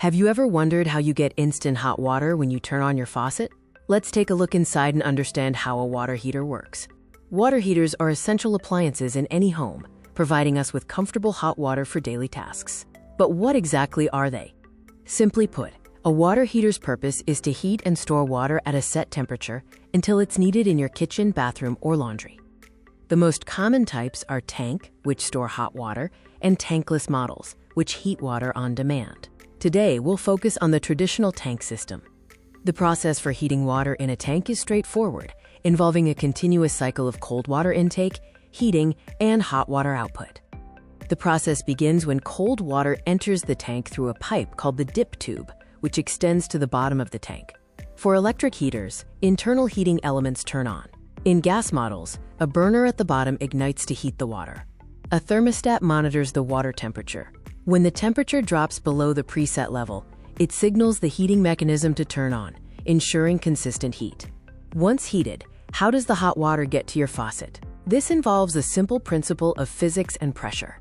Have you ever wondered how you get instant hot water when you turn on your faucet? Let's take a look inside and understand how a water heater works. Water heaters are essential appliances in any home, providing us with comfortable hot water for daily tasks. But what exactly are they? Simply put, a water heater's purpose is to heat and store water at a set temperature until it's needed in your kitchen, bathroom, or laundry. The most common types are tank, which store hot water, and tankless models, which heat water on demand. Today, we'll focus on the traditional tank system. The process for heating water in a tank is straightforward, involving a continuous cycle of cold water intake, heating, and hot water output. The process begins when cold water enters the tank through a pipe called the dip tube, which extends to the bottom of the tank. For electric heaters, internal heating elements turn on. In gas models, a burner at the bottom ignites to heat the water. A thermostat monitors the water temperature. When the temperature drops below the preset level, it signals the heating mechanism to turn on, ensuring consistent heat. Once heated, how does the hot water get to your faucet? This involves a simple principle of physics and pressure.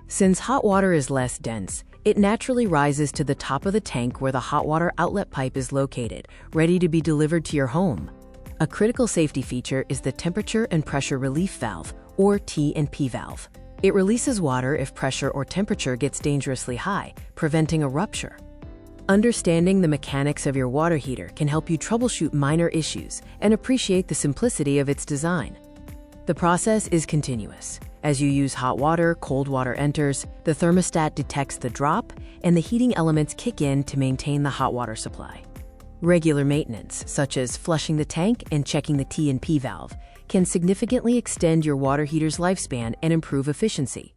Since hot water is less dense, it naturally rises to the top of the tank where the hot water outlet pipe is located, ready to be delivered to your home. A critical safety feature is the temperature and pressure relief valve, or T&P valve. It releases water if pressure or temperature gets dangerously high, preventing a rupture. Understanding the mechanics of your water heater can help you troubleshoot minor issues and appreciate the simplicity of its design. The process is continuous. As you use hot water, cold water enters, the thermostat detects the drop, and the heating elements kick in to maintain the hot water supply. Regular maintenance, such as flushing the tank and checking the T&P valve, can significantly extend your water heater's lifespan and improve efficiency.